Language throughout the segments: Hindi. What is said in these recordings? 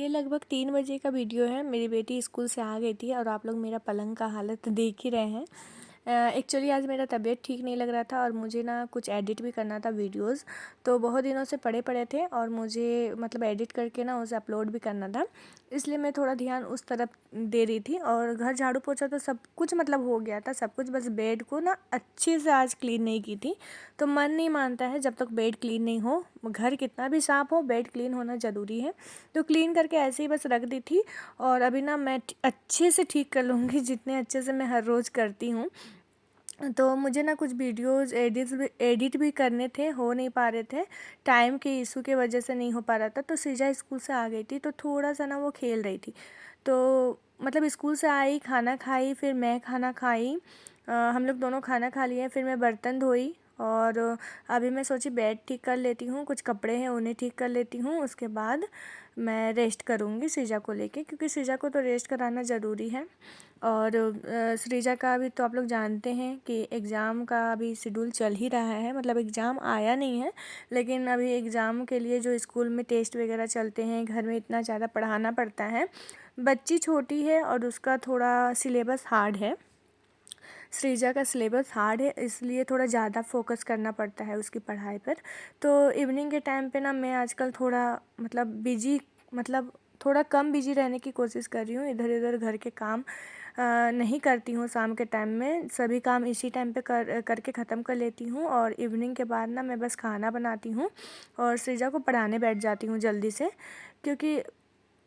ये लगभग 3 बजे का वीडियो है। मेरी बेटी स्कूल से आ गई थी और आप लोग मेरा पलंग का हालत देख ही रहे हैं। एक्चुअली आज मेरा तबीयत ठीक नहीं लग रहा था और मुझे ना कुछ एडिट भी करना था वीडियोस। तो बहुत दिनों से पड़े थे और मुझे मतलब एडिट करके ना उसे अपलोड भी करना था, इसलिए मैं थोड़ा ध्यान उस तरफ दे रही थी। और घर झाड़ू पोछा तो सब कुछ मतलब हो गया था सब कुछ, बस बेड को ना अच्छे से आज क्लीन नहीं की थी। तो मन नहीं मानता है जब तक बेड क्लीन नहीं हो। घर कितना भी साफ़ हो, बेड क्लीन होना ज़रूरी है। तो क्लीन करके ऐसे ही बस रख दी थी और अभी ना मैं अच्छे से ठीक कर लूँगी, जितने अच्छे से मैं हर रोज़ करती हूँ। तो मुझे ना कुछ वीडियोज़ एडिट भी करने थे, हो नहीं पा रहे थे, टाइम के इशू की वजह से नहीं हो पा रहा था। तो सृजा स्कूल से आ गई थी तो थोड़ा-सा ना वो खेल रही थी। तो मतलब स्कूल से आई, खाना खाई, फिर मैं खाना खाई। हम लोग दोनों खाना खा लिए, फिर मैं बर्तन धोई और अभी मैं सोची बेड ठीक कर लेती हूँ, कुछ कपड़े हैं उन्हें ठीक कर लेती हूँ। उसके बाद मैं रेस्ट करूँगी सृजा को लेके, क्योंकि सृजा को तो रेस्ट कराना ज़रूरी है। और सृजा का अभी तो आप लोग जानते हैं कि एग्ज़ाम का अभी शेड्यूल चल ही रहा है, मतलब एग्ज़ाम आया नहीं है, लेकिन अभी एग्ज़ाम के लिए जो स्कूल में टेस्ट वगैरह चलते हैं, घर में इतना ज़्यादा पढ़ाना पड़ता है। बच्ची छोटी है और उसका थोड़ा सिलेबस हार्ड है। सृजा का सिलेबस हार्ड है, इसलिए थोड़ा ज़्यादा फोकस करना पड़ता है उसकी पढ़ाई पर। तो इवनिंग के टाइम पे ना मैं आजकल थोड़ा मतलब बिजी, मतलब थोड़ा कम बिजी रहने की कोशिश कर रही हूँ। इधर उधर घर के काम नहीं करती हूँ शाम के टाइम में, सभी काम इसी टाइम पे करके ख़त्म कर लेती हूँ। और इवनिंग के बाद ना मैं बस खाना बनाती हूँ और सृजा को पढ़ाने बैठ जाती हूँ जल्दी से, क्योंकि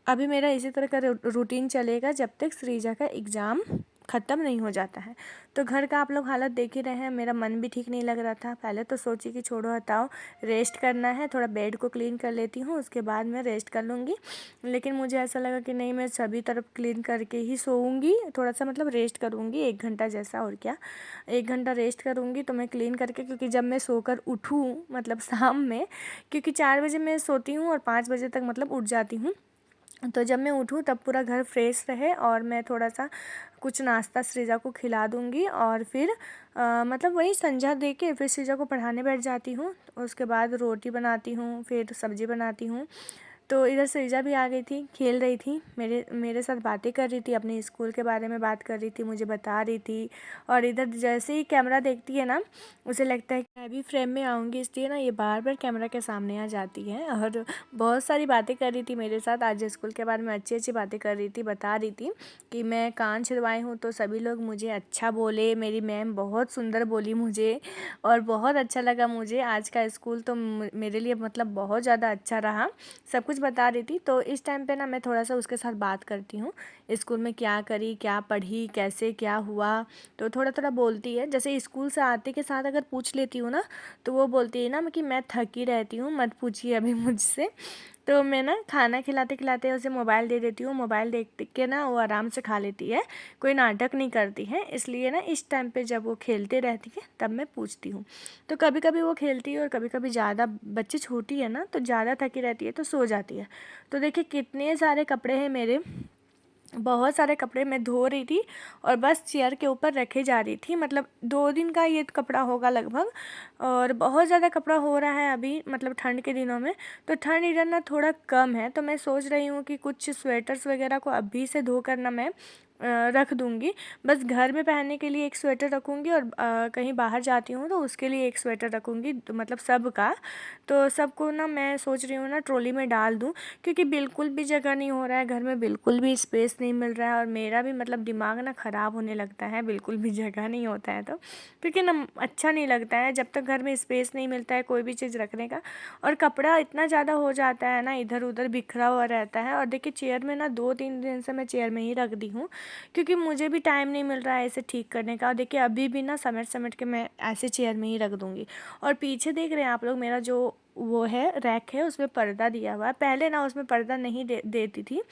अभी मेरा इसी तरह का रूटीन चलेगा जब तक सृजा का एग्ज़ाम ख़त्म नहीं हो जाता है। तो घर का आप लोग हालत देख ही रहे हैं, मेरा मन भी ठीक नहीं लग रहा था। पहले तो सोची कि छोड़ो हटाओ, रेस्ट करना है, थोड़ा बेड को क्लीन कर लेती हूँ, उसके बाद मैं रेस्ट कर लूँगी। लेकिन मुझे ऐसा लगा कि नहीं, मैं सभी तरफ क्लीन करके ही सोऊंगी, थोड़ा सा मतलब रेस्ट करूँगी 1 घंटा जैसा, और क्या 1 घंटा रेस्ट करूँगी तो मैं क्लीन करके, क्योंकि जब मैं सोकर उठूँ मतलब शाम में, क्योंकि 4 बजे मैं सोती हूँ और 5 बजे तक मतलब उठ जाती हूँ। तो जब मैं उठूँ तब पूरा घर फ्रेश रहे और मैं थोड़ा सा कुछ नाश्ता सृजा को खिला दूँगी और फिर मतलब वही संध्या दे के फिर सृजा को पढ़ाने बैठ जाती हूँ। उसके बाद रोटी बनाती हूँ, फिर सब्ज़ी बनाती हूँ। तो इधर सृजा भी आ गई थी, खेल रही थी, मेरे मेरे साथ बातें कर रही थी, अपने स्कूल के बारे में बात कर रही थी, मुझे बता रही थी। और इधर जैसे ही कैमरा देखती है ना, उसे लगता है कि मैं भी फ्रेम में आऊँगी, इसलिए ना ये बार बार कैमरा के सामने आ जाती है। और बहुत सारी बातें कर रही थी मेरे साथ, आज स्कूल के बारे में अच्छी अच्छी बातें कर रही थी, बता रही थी कि मैं कान छिदवाई हूँ तो सभी लोग मुझे अच्छा बोले, मेरी मैम बहुत सुंदर बोली मुझे और बहुत अच्छा लगा मुझे। आज का स्कूल तो मेरे लिए मतलब बहुत ज़्यादा अच्छा रहा, सब कुछ बता रही थी। तो इस टाइम पे ना मैं थोड़ा सा उसके साथ बात करती हूँ, स्कूल में क्या करी, क्या पढ़ी, कैसे क्या हुआ। तो थोड़ा थोड़ा बोलती है, जैसे स्कूल से आते के साथ अगर पूछ लेती हूँ ना, तो वो बोलती है ना कि मैं थकी रहती हूँ, मत पूछिए अभी मुझसे। तो मैं ना खाना खिलाते खिलाते उसे मोबाइल दे देती हूँ, मोबाइल देख के ना वो आराम से खा लेती है, कोई नाटक नहीं करती है। इसलिए ना इस टाइम पे जब वो खेलते रहती है तब मैं पूछती हूँ। तो कभी कभी वो खेलती है और कभी कभी ज़्यादा, बच्ची छोटी है ना तो ज़्यादा थकी रहती है तो सो जाती है। तो देखिए कितने सारे कपड़े हैं मेरे, बहुत सारे कपड़े मैं धो रही थी और बस चेयर के ऊपर रखे जा रही थी। मतलब 2 दिन का ये कपड़ा होगा लगभग, और बहुत ज़्यादा कपड़ा हो रहा है अभी मतलब ठंड के दिनों में। तो ठंड इधर ना थोड़ा कम है, तो मैं सोच रही हूँ कि कुछ स्वेटर्स वगैरह को अभी से धो कर ना मैं रख दूँगी। बस घर में पहनने के लिए एक स्वेटर रखूँगी और कहीं बाहर जाती हूँ तो उसके लिए एक स्वेटर रखूँगी, तो मतलब सबका। तो सबको ना मैं सोच रही हूँ ना ट्रॉली में डाल दूँ, क्योंकि बिल्कुल भी जगह नहीं हो रहा है घर में, बिल्कुल भी स्पेस नहीं मिल रहा है। और मेरा भी मतलब दिमाग ना ख़राब होने लगता है, बिल्कुल भी जगह नहीं होता है तो, क्योंकि ना अच्छा नहीं लगता है जब तक घर में स्पेस नहीं मिलता है कोई भी चीज़ रखने का। और कपड़ा इतना ज़्यादा हो जाता है ना, इधर उधर बिखरा हुआ रहता है। और देखिए चेयर में ना 2-3 दिन से मैं चेयर में ही रख दी हूँ, क्योंकि मुझे भी टाइम नहीं मिल रहा है इसे ठीक करने का। और देखिए अभी भी ना समेट समेट के मैं ऐसे चेयर में ही रख दूँगी। और पीछे देख रहे हैं आप लोग, मेरा जो वो है रैक है उसमें पर्दा दिया हुआ है। पहले ना उसमें पर्दा नहीं देती थी,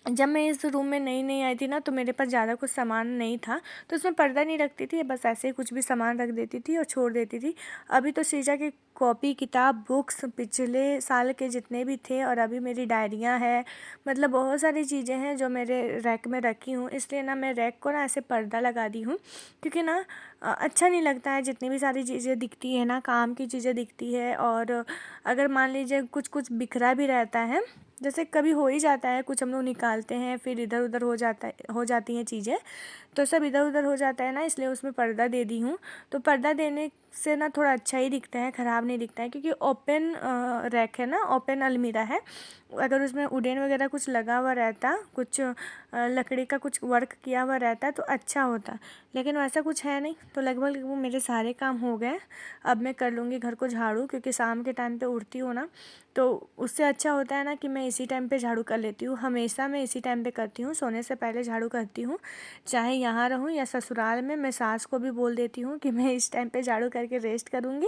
जब मैं इस रूम में नई नई आई थी ना तो मेरे पास ज़्यादा कुछ सामान नहीं था, तो उसमें पर्दा नहीं रखती थी, बस ऐसे ही कुछ भी सामान रख देती थी और छोड़ देती थी। अभी तो सृजा की कॉपी किताब बुक्स पिछले साल के जितने भी थे, और अभी मेरी डायरियाँ हैं, मतलब बहुत सारी चीज़ें हैं जो मेरे रैक में रखी हूँ। इसलिए ना मैं रैक को ना ऐसे पर्दा लगा दी हूँ, क्योंकि ना अच्छा नहीं लगता है जितनी भी सारी चीज़ें दिखती है ना, काम की चीज़ें दिखती है। और अगर मान लीजिए कुछ कुछ बिखरा भी रहता है जैसे कभी हो ही जाता है, कुछ हम लोग निकालते हैं फिर इधर उधर हो जाती हैं चीज़ें, तो सब इधर उधर हो जाता है ना, इसलिए उसमें पर्दा दे दी हूँ। तो पर्दा देने से ना थोड़ा अच्छा ही दिखता है, ख़राब नहीं दिखता है, क्योंकि ओपन रैक है ना, ओपन अलमीरा है। अगर उसमें वुडन वगैरह कुछ लगा हुआ रहता, कुछ लकड़ी का कुछ वर्क किया हुआ रहता तो अच्छा होता, लेकिन वैसा कुछ है नहीं। तो लगभग वो मेरे सारे काम हो गए। अब मैं कर लूँगी घर को झाड़ू, क्योंकि शाम के टाइम पे उठती हूँ ना, तो उससे अच्छा होता है ना कि मैं इसी टाइम पे झाड़ू कर लेती हूँ। हमेशा मैं इसी टाइम पे करती हूँ, सोने से पहले झाड़ू करती हूँ। चाहे यहाँ रहूँ या ससुराल में, मैं सास को भी बोल देती हूँ कि मैं इस टाइम पे झाड़ू करके रेस्ट करूँगी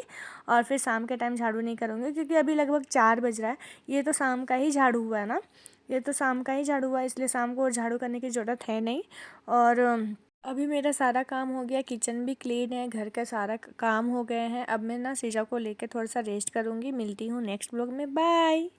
और फिर शाम के टाइम झाड़ू नहीं करूँगी, क्योंकि अभी लगभग 4 बज रहा है। ये तो शाम का ही झाड़ू हुआ है ना, ये तो शाम का ही झाड़ू हुआ है, इसलिए शाम को और झाड़ू करने की ज़रूरत है नहीं। और अभी मेरा सारा काम हो गया, किचन भी क्लीन है, घर का सारा काम हो गए हैं। अब मैं ना सृजा को लेके थोड़ा सा रेस्ट करूँगी। मिलती हूँ नेक्स्ट ब्लॉग में, बाय।